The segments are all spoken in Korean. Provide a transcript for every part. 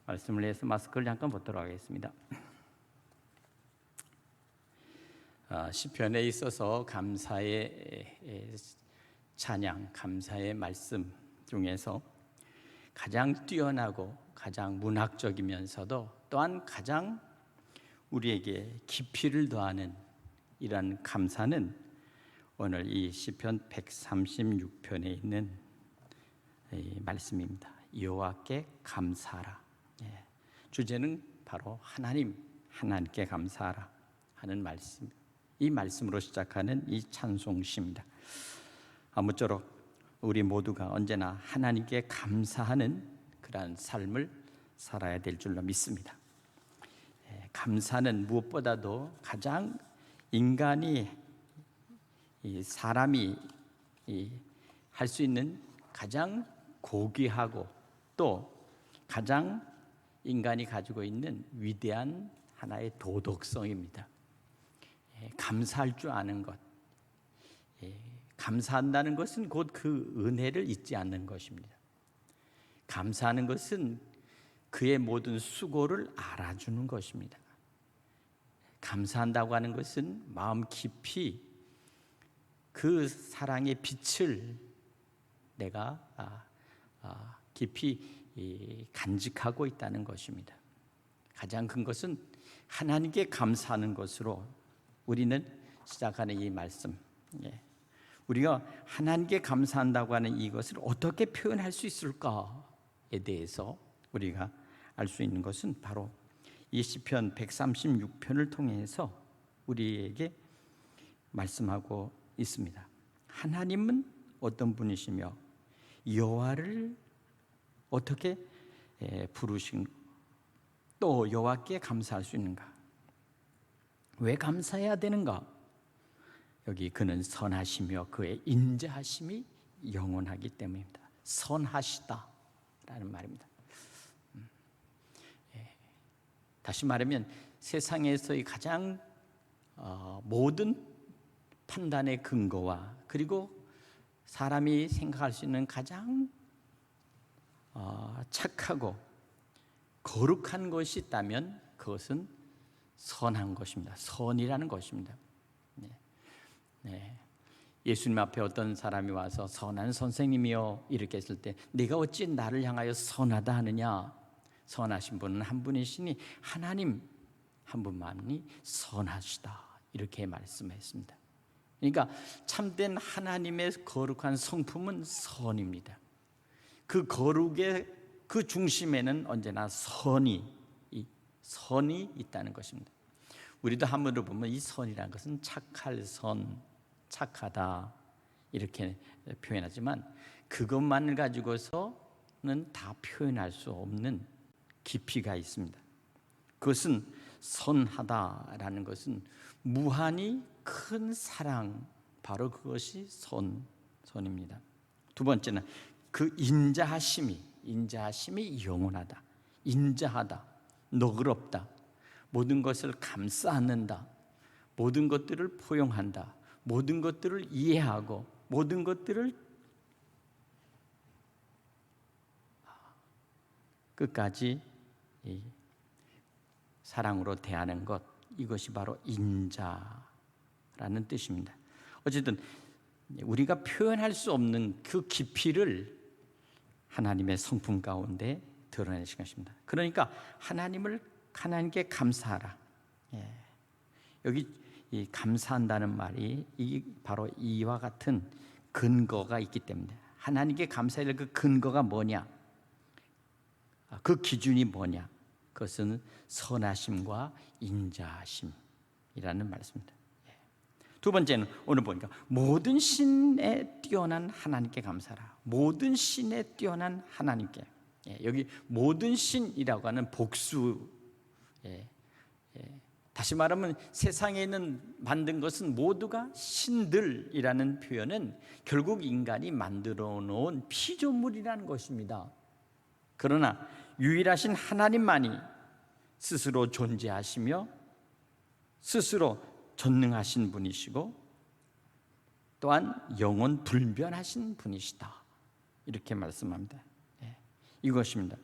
말씀을 위해서 마스크를 잠깐 벗도록 하겠습니다. 시편에 있어서 감사의 찬양, 감사의 말씀 중에서 가장 뛰어나고 가장 문학적이면서도 또한 가장 우리에게 깊이를 더하는 이런 감사는 오늘 이 시편 136편에 있는 이 말씀입니다. 여호와께 감사하라. 주제는 바로 하나님께 감사하라 하는 말씀. 이 말씀으로 시작하는 이 찬송시입니다. 아무쪼록 우리 모두가 언제나 하나님께 감사하는 그러한 삶을 살아야 될 줄로 믿습니다. 감사는 무엇보다도 가장 인간이 사람이 할 수 있는 가장 고귀하고 또 가장 인간이 가지고 있는 위대한 하나의 도덕성입니다. 감사할 줄 아는 것, 감사한다는 것은 곧 그 은혜를 잊지 않는 것입니다. 감사하는 것은 그의 모든 수고를 알아주는 것입니다. 감사한다고 하는 것은 마음 깊이 그 사랑의 빛을 내가 깊이 간직하고 있다는 것입니다. 가장 큰 것은 하나님께 감사하는 것으로 우리는 시작하는 이 말씀, 우리가 하나님께 감사한다고 하는 이것을 어떻게 표현할 수 있을까에 대해서 우리가 알 수 있는 것은 바로 이 시편 136편을 통해서 우리에게 말씀하고 있습니다. 하나님은 어떤 분이시며 여호와를 어떻게 부르신 또 여호와께 감사할 수 있는가? 왜 감사해야 되는가? 여기 그는 선하시며 그의 인자하심이 영원하기 때문입니다. 선하시다라는 말입니다. 다시 말하면 세상에서의 가장 모든 판단의 근거와 그리고 사람이 생각할 수 있는 가장 착하고 거룩한 것이 있다면 그것은 선한 것입니다. 선이라는 것입니다. 예수님 앞에 어떤 사람이 와서 선한 선생님이여 이렇게 했을 때 네가 어찌 나를 향하여 선하다 하느냐? 선하신 분은 한 분이시니 하나님 한 분만이 선하시다 이렇게 말씀했습니다. 그러니까 참된 하나님의 거룩한 성품은 선입니다. 그 거룩의 그 중심에는 언제나 선이 있다는 것입니다. 우리도 한문으로 보면 이 선이라는 것은 착할 선, 착하다 이렇게 표현하지만 그것만을 가지고서는 다 표현할 수 없는 깊이가 있습니다. 그것은 선하다라는 것은 무한히 큰 사랑, 바로 그것이 선입니다. 두 번째는 그 인자하심이 영원하다. 인자하다, 너그럽다, 모든 것을 감싸 안는다, 모든 것들을 포용한다, 모든 것들을 이해하고 모든 것들을 끝까지 사랑으로 대하는 것, 이것이 바로 인자라는 뜻입니다. 어쨌든 우리가 표현할 수 없는 그 깊이를 하나님의 성품 가운데 드러내신 것입니다. 그러니까 하나님께 감사하라. 여기 이 감사한다는 말이 바로 이와 같은 근거가 있기 때문에 하나님께 감사해야 될 그 근거가 뭐냐? 그 기준이 뭐냐? 그것은 선하심과 인자하심이라는 말씀입니다. 두 번째는 오늘 보니까 모든 신에 뛰어난 하나님께 감사하라. 모든 신에 뛰어난 하나님께. 여기 모든 신이라고 하는 복수. 다시 말하면 세상에 있는 만든 것은 모두가 신들이라는 표현은 결국 인간이 만들어 놓은 피조물이라는 것입니다. 그러나 유일하신 하나님만이 스스로 존재하시며 스스로 전능하신 분이시고 또한 영원 불변하신 분이시다 이렇게 말씀합니다. 이것입니다.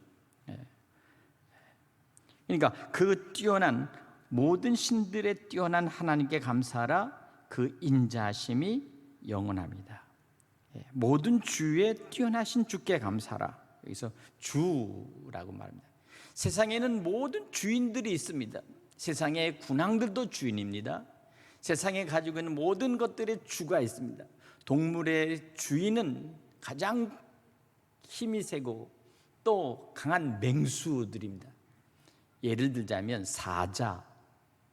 그러니까 그 뛰어난 모든 신들의 뛰어난 하나님께 감사하라. 그 인자하심이 영원합니다. 모든 주의 뛰어나신 주께 감사하라. 여기서 주라고 말합니다. 세상에는 모든 주인들이 있습니다. 세상의 군왕들도 주인입니다. 세상에 가지고 있는 모든 것들의 주가 있습니다. 동물의 주인은 가장 힘이 세고 또 강한 맹수들입니다. 예를 들자면 사자,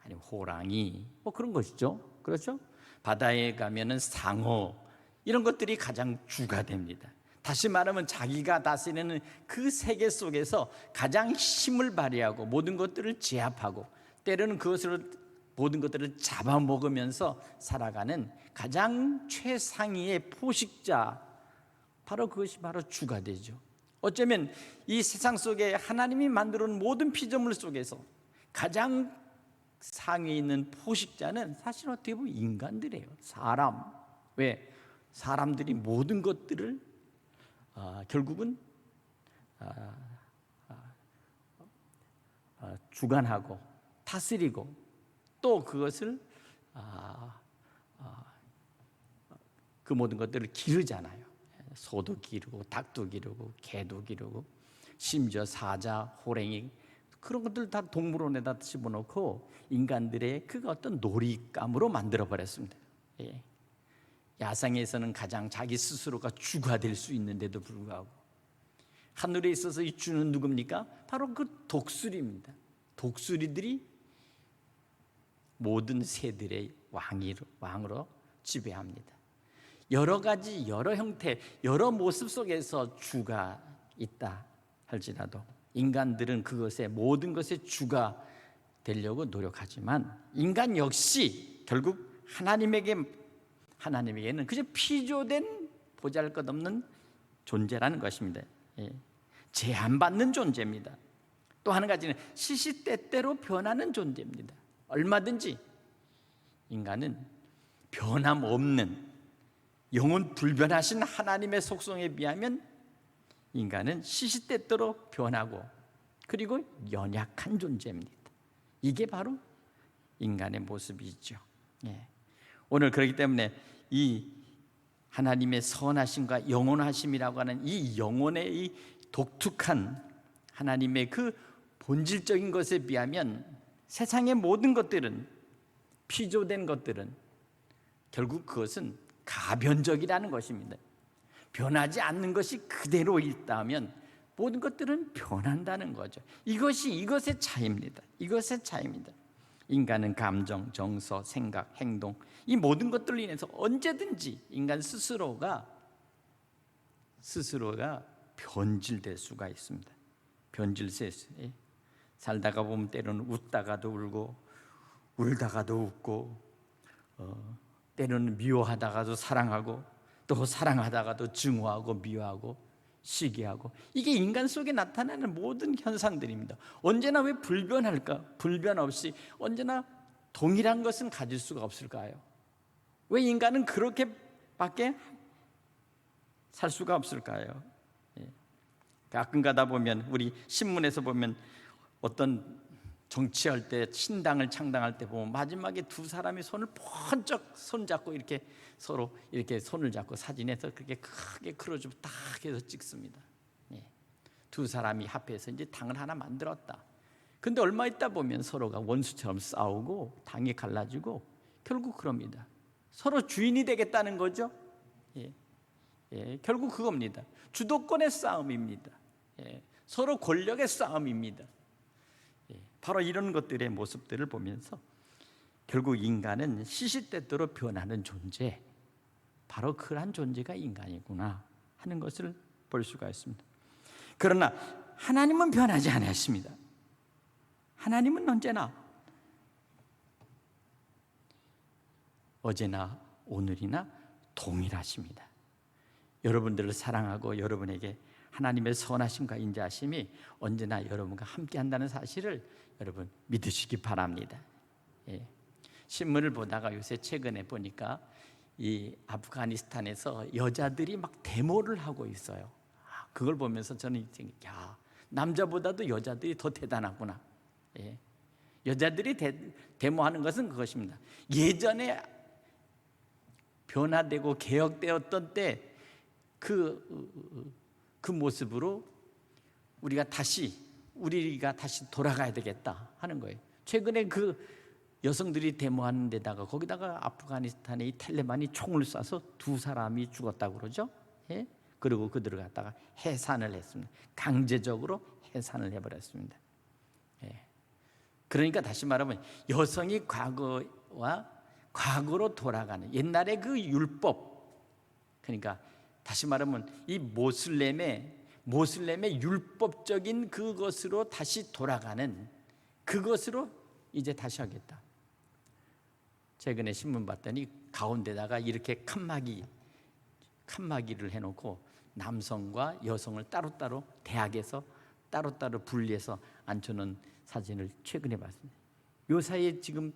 아니면 호랑이, 뭐 그런 것이죠. 그렇죠? 바다에 가면은 상어, 이런 것들이 가장 주가 됩니다. 다시 말하면 자기가 다스리는 그 세계 속에서 가장 힘을 발휘하고 모든 것들을 제압하고 때로는 그것으로 모든 것들을 잡아먹으면서 살아가는 가장 최상위의 포식자, 바로 그것이 바로 주가 되죠. 어쩌면 이 세상 속에 하나님이 만들어 놓은 모든 피조물 속에서 가장 상위에 있는 포식자는 사실 어떻게 보면 인간들이에요. 사람. 왜? 사람들이 모든 것들을 결국은 주관하고 다스리고 또 그것을 그 모든 것들을 기르잖아요. 소도 기르고 닭도 기르고 개도 기르고 심지어 사자, 호랭이 그런 것들 다 동물원에다 집어넣고 인간들의 그 어떤 놀잇감으로 만들어 버렸습니다. 야상에서는 가장 자기 스스로가 주가 될 수 있는데도 불구하고 하늘에 있어서 이 주는 누굽니까? 바로 그 독수리입니다. 독수리들이 모든 새들의 왕으로 지배합니다. 여러 가지, 여러 형태, 여러 모습 속에서 주가 있다 할지라도 인간들은 그것의 모든 것의 주가 되려고 노력하지만 인간 역시 결국 하나님에게는 그저 피조된 보잘것없는 존재라는 것입니다. 제한받는 존재입니다. 또 한 가지는 시시때때로 변하는 존재입니다. 얼마든지 인간은 변함없는 영원 불변하신 하나님의 속성에 비하면 인간은 시시때때로 변하고 그리고 연약한 존재입니다. 이게 바로 인간의 모습이죠. 오늘 그렇기 때문에 이 하나님의 선하심과 영원하심이라고 하는 이 영혼의 이 독특한 하나님의 그 본질적인 것에 비하면 세상의 모든 것들은, 피조된 것들은 결국 그것은 가변적이라는 것입니다. 변하지 않는 것이 그대로 있다면 모든 것들은 변한다는 거죠. 이것의 차이입니다. 이것의 차이입니다. 인간은 감정, 정서, 생각, 행동 이 모든 것들로 인해서 언제든지 인간 스스로가 변질될 수가 있습니다. 변질세 살다가 보면 때로는 웃다가도 울고 울다가도 웃고 때로는 미워하다가도 사랑하고 또 사랑하다가도 증오하고 미워하고 시기하고 이게 인간 속에 나타나는 모든 현상들입니다. 언제나 왜 불변할까? 불변 없이 언제나 동일한 것은 가질 수가 없을까요? 왜 인간은 그렇게밖에 살 수가 없을까요? 가끔 가다 보면 우리 신문에서 보면 어떤 정치할 때 신당을 창당할 때 보면 마지막에 두 사람이 손을 번쩍 손잡고 이렇게 서로 이렇게 손을 잡고 사진에서 그렇게 크게 크로즈업 딱 해서 찍습니다. 두 사람이 합해서 이제 당을 하나 만들었다. 근데 얼마 있다 보면 서로가 원수처럼 싸우고 당이 갈라지고 결국 그럽니다. 서로 주인이 되겠다는 거죠. 결국 그겁니다. 주도권의 싸움입니다. 서로 권력의 싸움입니다. 바로 이런 것들의 모습들을 보면서 결국 인간은 시시때때로 변하는 존재, 바로 그러한 존재가 인간이구나 하는 것을 볼 수가 있습니다. 그러나 하나님은 변하지 않으십니다. 하나님은 언제나 어제나 오늘이나 동일하십니다. 여러분들을 사랑하고 여러분에게 하나님의 선하심과 인자하심이 언제나 여러분과 함께한다는 사실을 여러분 믿으시기 바랍니다. 신문을 보다가 요새 최근에 보니까 이 아프가니스탄에서 여자들이 막 데모를 하고 있어요. 그걸 보면서 저는 남자보다도 여자들이 더 대단하구나. 예. 여자들이 데모하는 것은 그것입니다. 예전에 변화되고 개혁되었던 때 그 모습으로 우리가 다시 돌아가야 되겠다 하는 거예요. 최근에 그 여성들이 데모하는 데다가 거기다가 아프가니스탄의 이 탈레반이 총을 쏴서 2사람이 죽었다고 그러죠. 예? 그리고 그들을 갖다가 해산을 했습니다. 강제적으로 해산을 해버렸습니다. 예. 그러니까 다시 말하면 여성이 과거로 돌아가는 옛날의 그 율법, 그러니까 다시 말하면 이 모슬렘의 율법적인 그것으로 다시 돌아가는 그것으로 이제 다시 하겠다. 최근에 신문 봤더니 가운데다가 이렇게 칸막이를 해놓고 남성과 여성을 따로따로 대학에서 따로따로 분리해서 앉혀놓은 사진을 최근에 봤습니다. 요 사이에 지금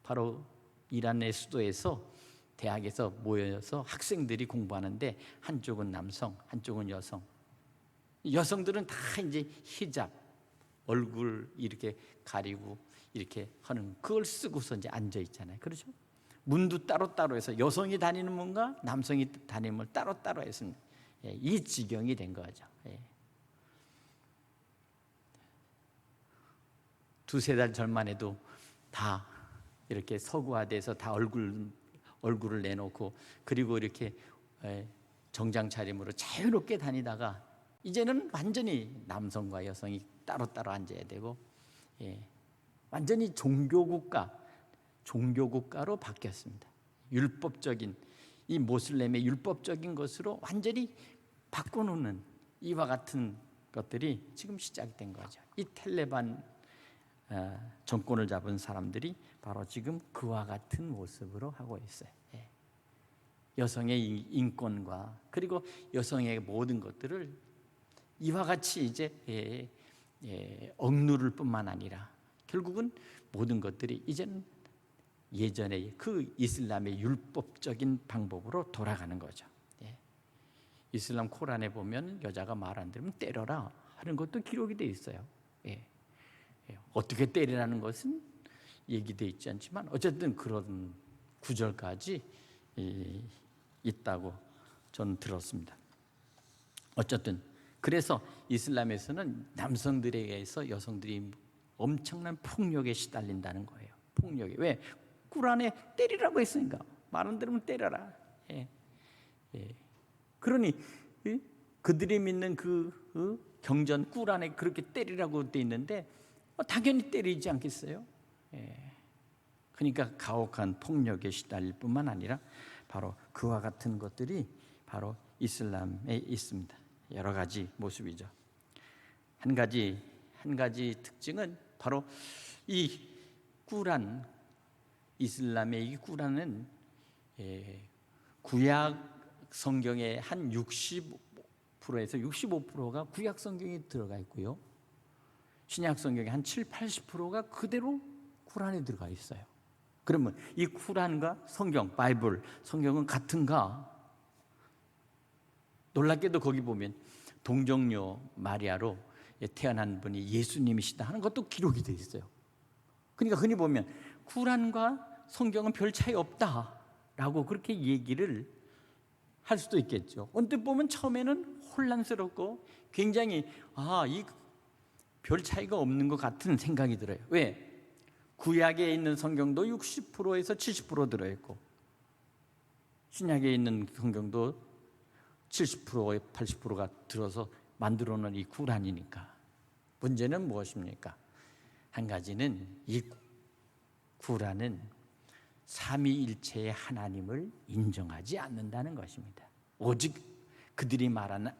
바로 이란의 수도에서 대학에서 모여서 학생들이 공부하는데 한쪽은 남성, 한쪽은 여성. 여성들은 다 이제 히잡, 얼굴 이렇게 가리고 이렇게 하는 그걸 쓰고서 이제 앉아 있잖아요. 그렇죠? 문도 따로따로 해서 여성이 다니는 문과 남성이 다니는 문을 따로따로 했습니다. 예, 이 지경이 된 거죠. 예. 2-3달 전만 해도 다 이렇게 서구화돼서 다 얼굴을 내놓고 그리고 이렇게 정장 차림으로 자유롭게 다니다가 이제는 완전히 남성과 여성이 따로따로 앉아야 되고, 예, 완전히 종교국가로 바뀌었습니다. 율법적인 이 모슬렘의 율법적인 것으로 완전히 바꿔놓는 이와 같은 것들이 지금 시작된 거죠. 이 탈레반 정권을 잡은 사람들이 바로 지금 그와 같은 모습으로 하고 있어요. 예. 여성의 인권과 그리고 여성의 모든 것들을 이와 같이 이제 억누를 뿐만 아니라 결국은 모든 것들이 이제는 예전의 그 이슬람의 율법적인 방법으로 돌아가는 거죠. 예. 이슬람 코란에 보면 여자가 말 안 들으면 때려라 하는 것도 기록이 돼 있어요. 예. 어떻게 때리라는 것은 얘기되어 있지 않지만 어쨌든 그런 구절까지 있다고 저는 들었습니다. 어쨌든 그래서 이슬람에서는 남성들에게서 여성들이 엄청난 폭력에 시달린다는 거예요. 폭력에. 왜? 꾸란에 때리라고 했으니까. 말 안 들으면 때려라. 예. 예. 그러니 그들이 믿는 그 경전 꾸란에 그렇게 때리라고 돼 있는데 당연히 때리지 않겠어요? 예. 그러니까 가혹한 폭력에 시달릴 뿐만 아니라 바로 그와 같은 것들이 바로 이슬람에 있습니다. 여러 가지 모습이죠. 한 가지 특징은 바로 이 꾸란, 이슬람의 이 꾸란은 구약 성경의 한 60%에서 65%가 구약 성경에 들어가 있고요. 신약 성경의 한 70-80%가 그대로 쿠란에 들어가 있어요. 그러면 이 쿠란과 성경, 바이블, 성경은 같은가? 놀랍게도 거기 보면 동정녀 마리아로 태어난 분이 예수님이시다 하는 것도 기록이 되어 있어요. 그러니까 흔히 보면 쿠란과 성경은 별 차이 없다라고 그렇게 얘기를 할 수도 있겠죠. 언뜻 보면 처음에는 혼란스럽고 굉장히 이 별 차이가 없는 것 같은 생각이 들어요. 왜? 구약에 있는 성경도 60%에서 70% 들어있고 신약에 있는 성경도 70%에 80%가 들어서 만들어놓은 이 구란이니까. 문제는 무엇입니까? 한 가지는 이 구란은 삼위일체의 하나님을 인정하지 않는다는 것입니다. 오직 그들이 말하는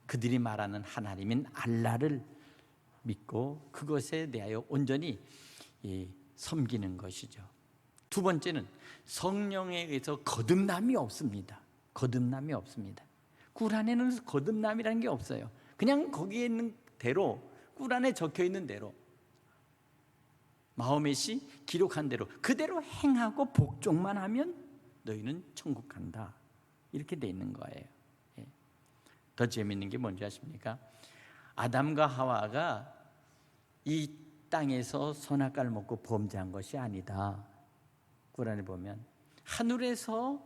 그들이 말하는 하나님인 알라를 믿고 그것에 대하여 온전히 섬기는 것이죠. 두 번째는 성령에 의해서 거듭남이 없습니다. 거듭남이 없습니다. 꾸란에는 거듭남이라는 게 없어요. 그냥 거기에 있는 대로, 꾸란에 적혀 있는 대로, 마호멧이 기록한 대로 그대로 행하고 복종만 하면 너희는 천국 간다. 이렇게 돼 있는 거예요. 더 재미있는 게 뭔지 아십니까? 아담과 하와가 이 땅에서 선악과를 먹고 범죄한 것이 아니다. 꾸란에 보면 하늘에서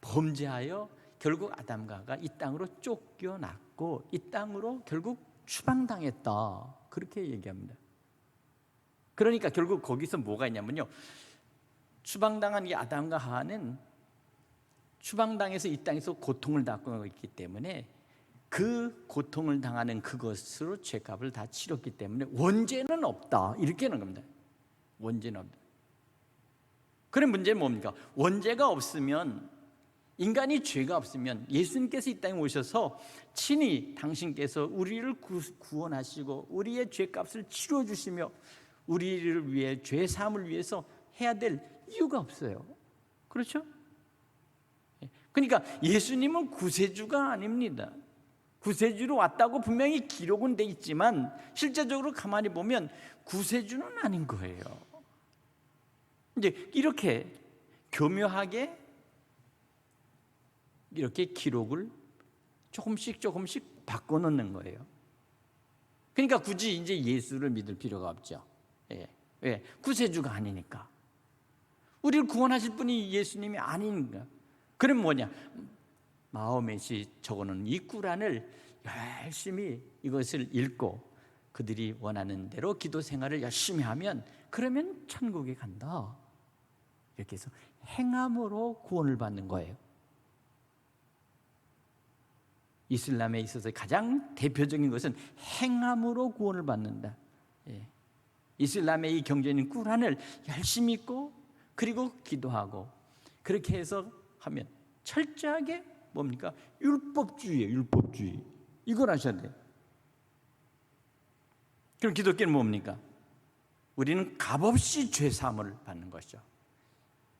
범죄하여 결국 아담과 하와가 이 땅으로 쫓겨났고 이 땅으로 결국 추방당했다. 그렇게 얘기합니다. 그러니까 결국 거기서 뭐가 있냐면요, 추방당한 이 아담과 하와는 추방당해서 이 땅에서 고통을 당하고 있기 때문에 그 고통을 당하는 그것으로 죄값을 다 치렀기 때문에 원죄는 없다. 이렇게 하는 겁니다. 원죄는 없다. 그런 문제는 뭡니까? 원죄가 없으면, 인간이 죄가 없으면 예수님께서 이 땅에 오셔서 친히 당신께서 우리를 구원하시고 우리의 죄값을 치러주시며 우리를 위해 죄 사함을 위해서 해야 될 이유가 없어요. 그렇죠? 그러니까 예수님은 구세주가 아닙니다. 구세주로 왔다고 분명히 기록은 돼 있지만 실제적으로 가만히 보면 구세주는 아닌 거예요. 이제 이렇게 교묘하게 이렇게 기록을 조금씩 바꿔놓는 거예요. 그러니까 굳이 이제 예수를 믿을 필요가 없죠. 왜? 구세주가 아니니까. 우리를 구원하실 분이 예수님이 아니니까. 그럼 뭐냐? 마호멧이 적어놓은 이 꾸란을 열심히 이것을 읽고 그들이 원하는 대로 기도 생활을 열심히 하면 그러면 천국에 간다. 이렇게 해서 행함으로 구원을 받는 거예요. 이슬람에 있어서 가장 대표적인 것은 행함으로 구원을 받는다. 이슬람의 이 경전인 꾸란을 열심히 읽고 그리고 기도하고 그렇게 해서 하면 철저하게 뭡니까? 율법주의예요. 율법주의. 이걸 아셔야 돼요. 그럼 기독교는 뭡니까? 우리는 값없이 죄사함을 받는 것이죠.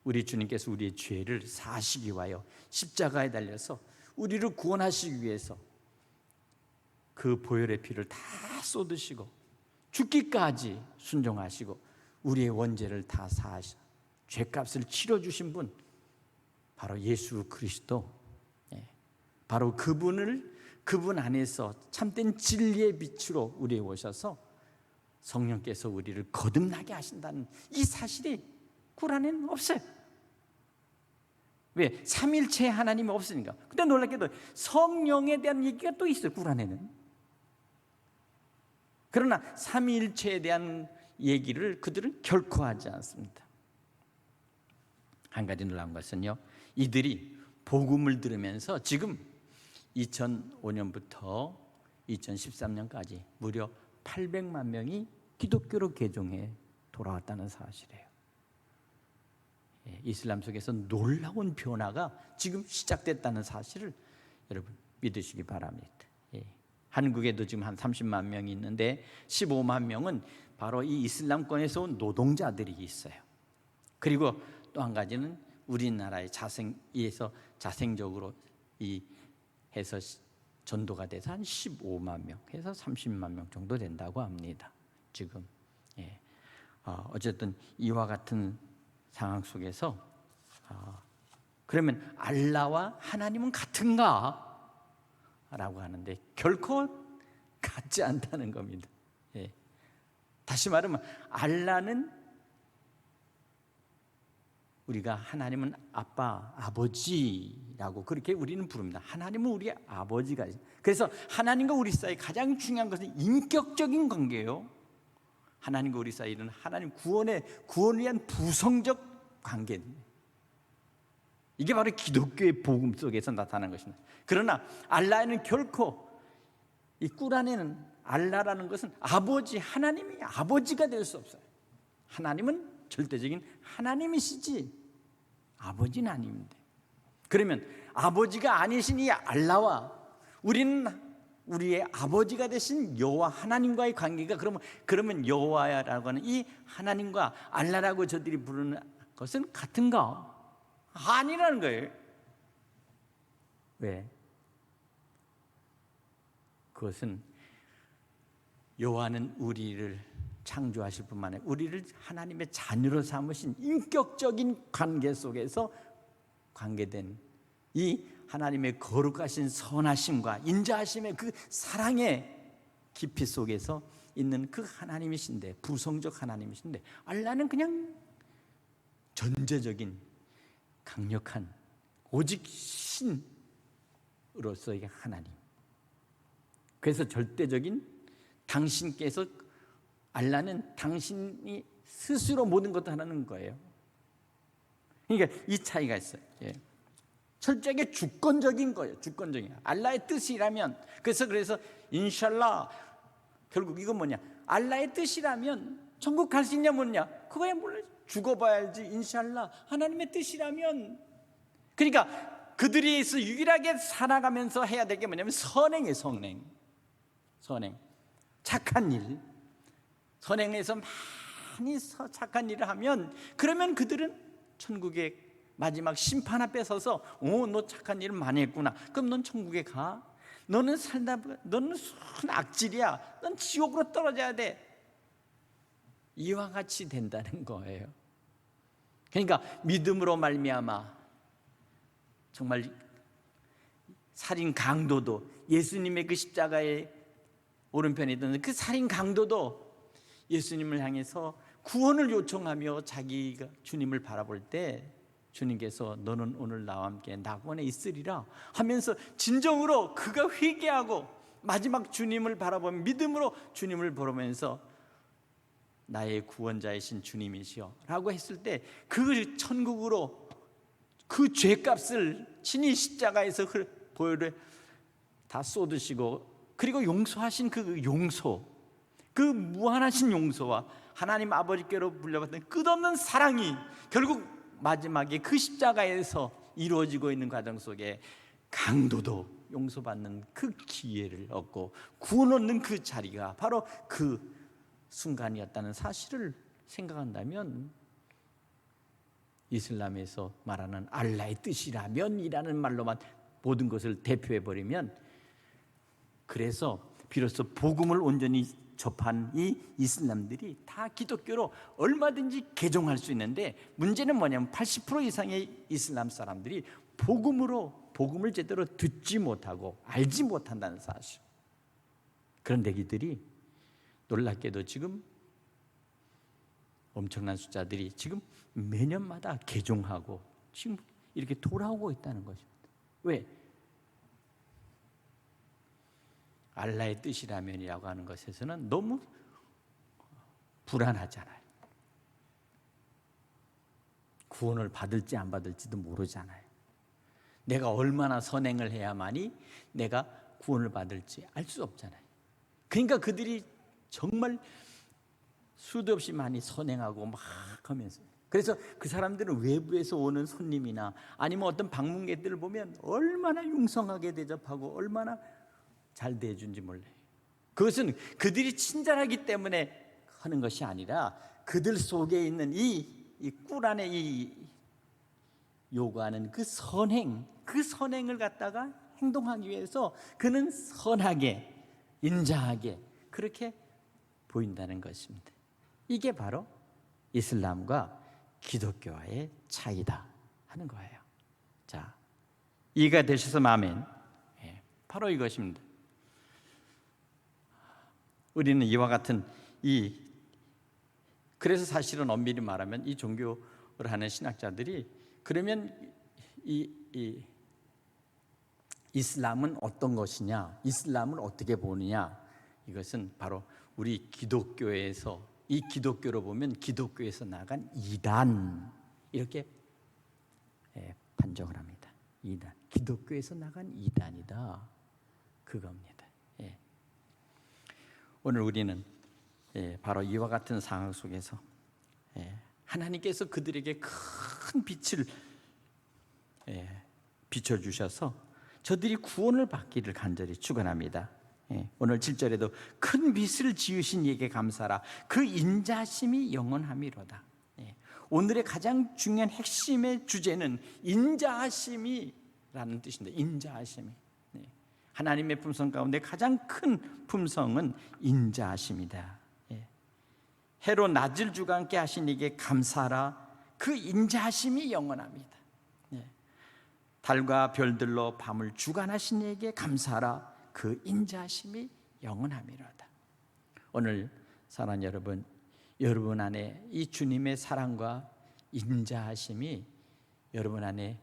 우리 주님께서 우리의 죄를 사하시기 위하여 십자가에 달려서 우리를 구원하시기 위해서 그 보혈의 피를 다 쏟으시고 죽기까지 순종하시고 우리의 원죄를 다 사하셔 죄값을 치러주신 분, 바로 예수 그리스도, 바로 그분 안에서 참된 진리의 빛으로 우리에 오셔서 성령께서 우리를 거듭나게 하신다는 이 사실이 꾸란에는 없어요. 왜? 삼일체 하나님이 없으니까. 근데 놀랍게도 성령에 대한 얘기가 또 있어요, 꾸란에는. 그러나 삼일체에 대한 얘기를 그들은 결코 하지 않습니다. 한 가지 놀라운 것은요, 이들이 복음을 들으면서 지금 2005년부터 2013년까지 무려 800만 명이 기독교로 개종해 돌아왔다는 사실이에요. 이슬람 속에서 놀라운 변화가 지금 시작됐다는 사실을 여러분 믿으시기 바랍니다. 한국에도 지금 한 30만 명이 있는데 15만 명은 바로 이 이슬람권에서 온 노동자들이 있어요. 그리고 또 한 가지는 우리나라의 자생적으로 해서 전도가 돼서 한 15만 명, 해서 30만 명 정도 된다고 합니다. 지금 어쨌든 이와 같은 상황 속에서 그러면 알라와 하나님은 같은가? 라고 하는데 결코 같지 않다는 겁니다. 다시 말하면 알라는 우리가 하나님은 아빠, 아버지라고 그렇게 우리는 부릅니다. 하나님은 우리의 아버지가. 그래서 하나님과 우리 사이 가장 중요한 것은 인격적인 관계예요. 하나님과 우리 사이는 하나님 구원을 위한 부성적 관계입니다. 이게 바로 기독교의 복음 속에서 나타난 것입니다. 그러나 알라에는 결코, 이 꾸란에는 알라라는 것은 아버지, 하나님이 아버지가 될 수 없어요. 하나님은 절대적인 하나님이시지 아버지는 아닙니다. 그러면 아버지가 아니신 이 알라와 우리는 우리의 아버지가 되신 여호와 하나님과의 관계가 그러면 여호와라고 하는 이 하나님과 알라라고 저들이 부르는 것은 같은가? 아니라는 거예요. 왜? 그것은 여호와는 우리를 창조하실 뿐만 아니라 우리를 하나님의 자녀로 삼으신 인격적인 관계 속에서 관계된 이 하나님의 거룩하신 선하심과 인자하심의 그 사랑의 깊이 속에서 있는 그 하나님이신데, 부성적 하나님이신데, 알라는 그냥 전제적인 강력한 오직 신으로서의 하나님. 그래서 절대적인 당신께서, 알라는 당신이 스스로 모든 것도 하는 거예요. 그러니까 이 차이가 있어요. 예. 철저하게 주권적인 거예요. 주권적인. 알라의 뜻이라면, 그래서 인샬라, 결국 이건 뭐냐? 알라의 뜻이라면 천국 갈 수 있냐 뭐냐? 그거야 몰라. 죽어봐야 알지. 인샬라, 하나님의 뜻이라면. 그러니까 그들이 유일하게 살아가면서 해야 될 게 뭐냐면 선행이에요. 선행. 착한 일. 선행에서 많이 착한 일을 하면, 그러면 그들은 천국에 마지막 심판 앞에 서서 너 착한 일을 많이 했구나. 그럼 넌 천국에 가. 너는 순 악질이야. 넌 지옥으로 떨어져야 돼. 이와 같이 된다는 거예요. 그러니까 믿음으로 말미암아 정말 살인 강도도, 예수님의 그 십자가의 오른편에 있던 그 살인 강도도 예수님을 향해서 구원을 요청하며 자기가 주님을 바라볼 때 주님께서 너는 오늘 나와 함께 낙원에 있으리라 하면서 진정으로 그가 회개하고 마지막 주님을 바라보며 믿음으로 주님을 보면서 나의 구원자이신 주님이시여 라고 했을 때 그 천국으로 그 죄값을 친히 십자가에서 보혈을 다 쏟으시고, 그리고 용서하신 그 용서, 그 무한하신 용서와 하나님 아버지께로 불려받던 끝없는 사랑이 결국 마지막에 그 십자가에서 이루어지고 있는 과정 속에 강도도 용서받는 그 기회를 얻고 구원 얻는 그 자리가 바로 그 순간이었다는 사실을 생각한다면, 이슬람에서 말하는 알라의 뜻이라면 이라는 말로만 모든 것을 대표해버리면, 그래서 비로소 복음을 온전히 접한 이 이슬람들이 다 기독교로 얼마든지 개종할 수 있는데, 문제는 뭐냐면 80% 이상의 이슬람 사람들이 복음을 제대로 듣지 못하고 알지 못한다는 사실. 그런데 이들이 놀랍게도 지금 엄청난 숫자들이 지금 매년마다 개종하고 지금 이렇게 돌아오고 있다는 것입니다. 왜? 알라의 뜻이라면이라고 하는 것에서는 너무 불안하잖아요. 구원을 받을지 안 받을지도 모르잖아요. 내가 얼마나 선행을 해야만이 내가 구원을 받을지 알 수 없잖아요. 그러니까 그들이 정말 수도 없이 많이 선행하고 막 하면서, 그래서 그 사람들은 외부에서 오는 손님이나 아니면 어떤 방문객들을 보면 얼마나 융성하게 대접하고 얼마나 잘 대해준지 몰라요. 그것은 그들이 친절하기 때문에 하는 것이 아니라 그들 속에 있는 이 꿀 안에 이 요구하는 그 선행을 갖다가 행동하기 위해서 그는 선하게, 인자하게 그렇게 보인다는 것입니다. 이게 바로 이슬람과 기독교와의 차이다 하는 거예요. 자, 이해가 되셔서 아멘. 바로 이것입니다. 우리는 이와 같은 그래서 사실은 엄밀히 말하면 이 종교를 하는 신학자들이 그러면 이 이슬람은 어떤 것이냐, 이슬람을 어떻게 보느냐, 이것은 바로 우리 기독교에서, 이 기독교로 보면 기독교에서 나간 이단, 이렇게 판정을 합니다. 이단, 기독교에서 나간 이단이다, 그겁니다. 오늘 우리는 바로 이와 같은 상황 속에서 하나님께서 그들에게 큰 빛을 비춰주셔서 저들이 구원을 받기를 간절히 축원합니다. 오늘 7절에도 큰 빛을 지으신 이에게 감사라, 그 인자심이 영원함이로다. 오늘의 가장 중요한 핵심의 주제는 인자하심이라는 뜻인데, 인자하심이 하나님의 품성 가운데 가장 큰 품성은 인자하심이다. 해로 낮을 주가 함께 하신 이에게 감사라, 그 인자하심이 영원합니다. 달과 별들로 밤을 주관하신 이에게 감사라, 그 인자하심이 영원함이로다. 오늘 사랑하는 여러분, 여러분 안에 이 주님의 사랑과 인자하심이 여러분 안에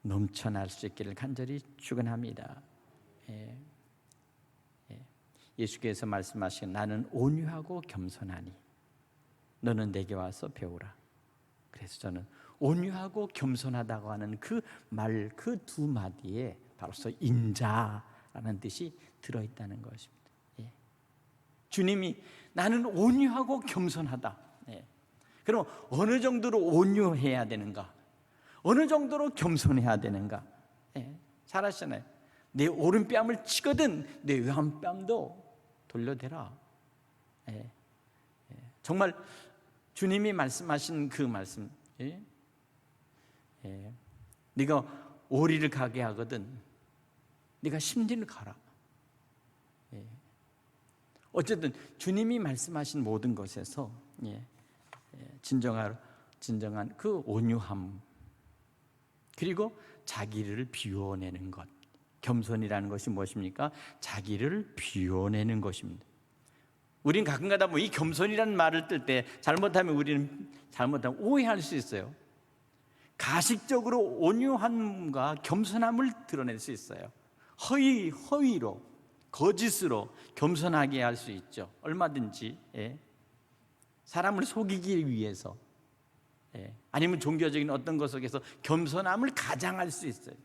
넘쳐날 수 있기를 간절히 축원합니다. 예수께서 말씀하신 나는 온유하고 겸손하니 너는 내게 와서 배우라. 그래서 저는 온유하고 겸손하다고 하는 그 말, 그 두 마디에 바로서 인자라는 뜻이 들어있다는 것입니다. 주님이 나는 온유하고 겸손하다. 그럼 어느 정도로 온유해야 되는가? 어느 정도로 겸손해야 되는가? 잘 아시잖아요. 내 오른뺨을 치거든 내 왼뺨도 돌려대라. 정말 주님이 말씀하신 그 말씀, 네가 오리를 가게 하거든 네가 심리를 가라. 어쨌든 주님이 말씀하신 모든 것에서 진정한 그 온유함, 그리고 자기를 비워내는 것, 겸손이라는 것이 무엇입니까? 자기를 비워내는 것입니다. 우린 가끔가다 이 겸손이라는 말을 뜰 때 잘못하면 오해할 수 있어요. 가식적으로 온유함과 겸손함을 드러낼 수 있어요. 허위로, 거짓으로 겸손하게 할 수 있죠. 얼마든지. 사람을 속이기 위해서, 아니면 종교적인 어떤 것 속에서 겸손함을 가장할 수 있어요.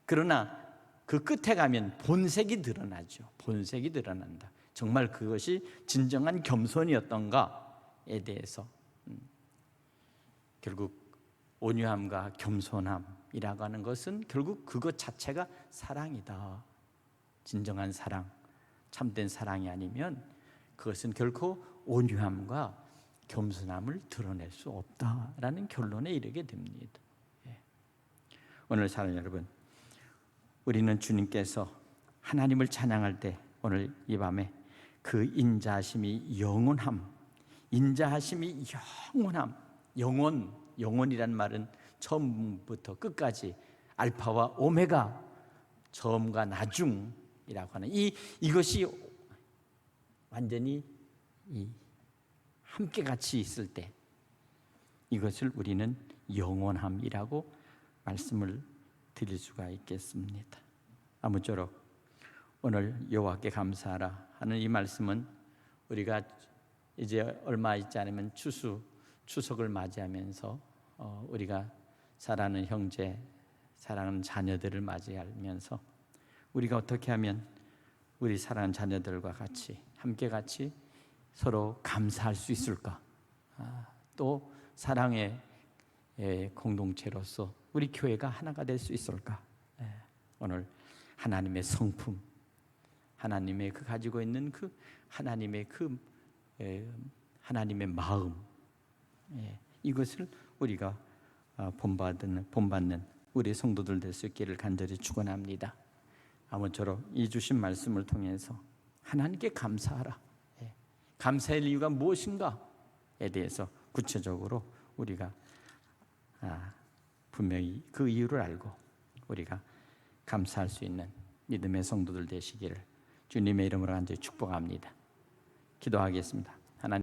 그러나 그 끝에 가면 본색이 드러나죠. 본색이 드러난다. 정말 그것이 진정한 겸손이었던가에 대해서 결국 온유함과 겸손함이라고 하는 것은 결국 그것 자체가 사랑이다. 진정한 사랑, 참된 사랑이 아니면 그것은 결코 온유함과 겸손함을 드러낼 수 없다라는 결론에 이르게 됩니다. 오늘 사랑하는 여러분, 우리는 주님께서 하나님을 찬양할 때 오늘 이 밤에 그 인자하심이 영원함, 인자하심이 영원함, 영원이란 말은 처음부터 끝까지 알파와 오메가, 처음과 나중이라고 하는 이것이 완전히 함께 같이 있을 때 이것을 우리는 영원함이라고 말씀을 드릴 수가 있겠습니다. 아무쪼록 오늘 여호와께 감사하라 하는 이 말씀은 우리가 이제 얼마 있지 않으면 추석을 맞이하면서 우리가 사랑하는 형제, 사랑하는 자녀들을 맞이하면서 우리가 어떻게 하면 우리 사랑하는 자녀들과 함께 같이 서로 감사할 수 있을까? 또 사랑의 공동체로서 우리 교회가 하나가 될 수 있을까? 오늘 하나님의 성품, 하나님의 가지고 있는 하나님의 하나님의 마음, 이것을 우리가 본받는 우리 성도들 될 수 있기를 간절히 축원합니다. 아무쪼록 이 주신 말씀을 통해서 하나님께 감사하라. 감사할 이유가 무엇인가에 대해서 구체적으로 우리가 분명히 그 이유를 알고 우리가 감사할 수 있는 믿음의 성도들 되시기를 주님의 이름으로 간절히 축복합니다. 기도하겠습니다.